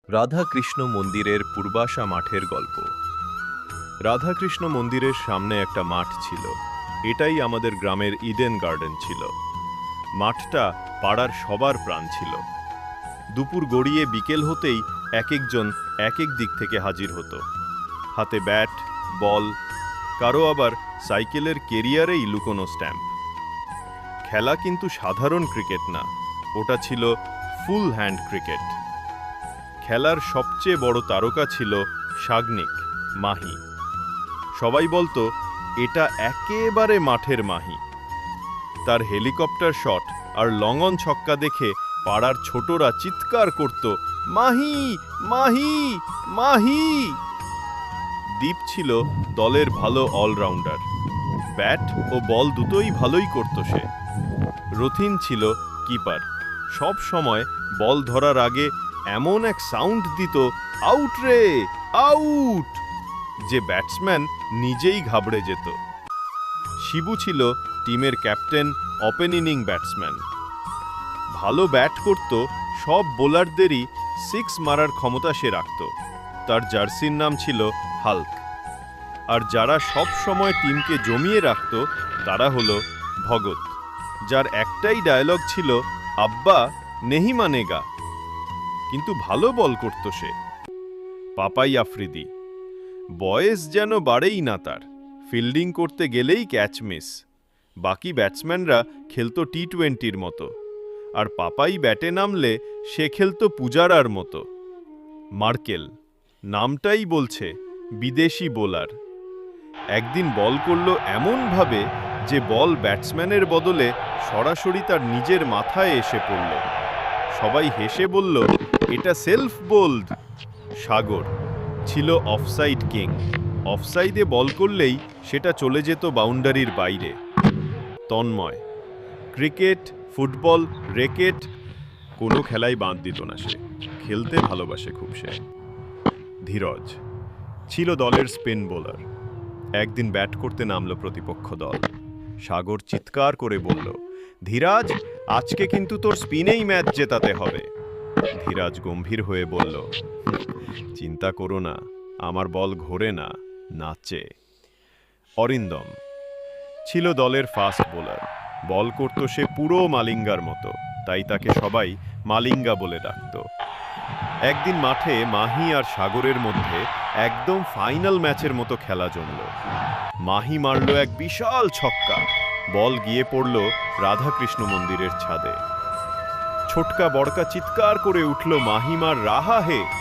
রাধাকৃষ্ণ মন্দিরের পূর্বাশা মাঠের গল্প। রাধাকৃষ্ণ মন্দিরের সামনে একটা মাঠ ছিল। এটাই আমাদের গ্রামের ইডেন গার্ডেন ছিল। মাঠটা পাড়ার সবার প্রাণ ছিল। দুপুর গড়িয়ে বিকেল হতেই এক একজন এক এক দিক থেকে হাজির হতো, হাতে ব্যাট, বল, কারো আবার সাইকেলের কেরিয়ারেই লুকোনো স্ট্যাম্প। খেলা কিন্তু সাধারণ ক্রিকেট না, ওটা ছিল ফুল হ্যান্ড ক্রিকেট। খেলার সবচেয়ে বড় তারকা ছিল সাগ্নিক, মাহি। সবাই বলতো এটা একেবারে মাঠের মাহি। তার হেলিকপ্টার শট আর লং অন ছক্কা দেখে পাড়ার ছোটরা চিৎকার করত, মাহি মাহি মাহি। দীপ ছিল দলের ভালো অলরাউন্ডার, ব্যাট ও বল দুটোই ভালোই করত সে। রথিন ছিল কিপার, সব সময় বল ধরার আগে এমন এক সাউন্ড দিত, আউট রে আউট, যে ব্যাটসম্যান নিজেই ঘাবড়ে যেত। শিবু ছিল টিমের ক্যাপ্টেন, ওপেনিং ব্যাটসম্যান। ভালো ব্যাট করত, সব বোলারদেরই সিক্স মারার ক্ষমতা সে রাখত। তার জার্সির নাম ছিল হাল্ক। আর যারা সব সময় টিমকে জমিয়ে রাখত তারা হলো ভগত, যার একটাই ডায়লগ ছিল, আব্বা নেহি মানেগা। কিন্তু ভালো বল করত সে। পাপাই আফ্রিদি, বয়স যেন বাড়েই না তার, ফিল্ডিং করতে গেলেই ক্যাচ মিস। বাকি ব্যাটসম্যানরা খেলতো টি-20-র মতো, আর পাপাই ব্যাটে নামলে সে খেলতো পূজারার মতো। মার্কেল, নামটাই বলছে বিদেশি বোলার। একদিন বল করলো এমনভাবে যে বল ব্যাটসম্যানের বদলে সরাসরি তার নিজের মাথায় এসে পড়ল। সবাই হেসে বলল, এটা সেলফ বোল্ড। সাগর ছিল অফসাইড কিং। অফসাইডে বল করলেই সেটা চলে যেত বাউন্ডারির বাইরে। তন্ময়, ক্রিকেট, ফুটবল, রেকেট, কোনো খেলাই বাদ দিত না সে। খেলতে ভালোবাসে খুব সে। ধীরজ ছিল দলের স্পিন বোলার। একদিন ব্যাট করতে নামল প্রতিপক্ষ দল। সাগর চিৎকার করে বলল, ধীরাজ, আজকে কিন্তু তোর স্পিনেই ম্যাচ জেতাতে হবে। ধীরাজ গম্ভীর হয়ে বলল, চিন্তা করো না, আমার বল ঘোরে না, নাচে। অরিন্দম ছিল দলের ফাস্ট বোলার। বল করত সে পুরো মালিঙ্গার মতো, তাই তাকে সবাই মালিঙ্গা বলে ডাকত। একদিন মাঠে মাহি আর সাগরের মধ্যে একদম ফাইনাল ম্যাচের মতো খেলা জমল। মাহি মারল এক বিশাল ছক্কা, বল গিয়ে পড়ল রাধাকৃষ্ণ মন্দিরের ছাদে। ছোটকা বড়কা চিৎকার করে উঠল, মাহিমার রাহা হে।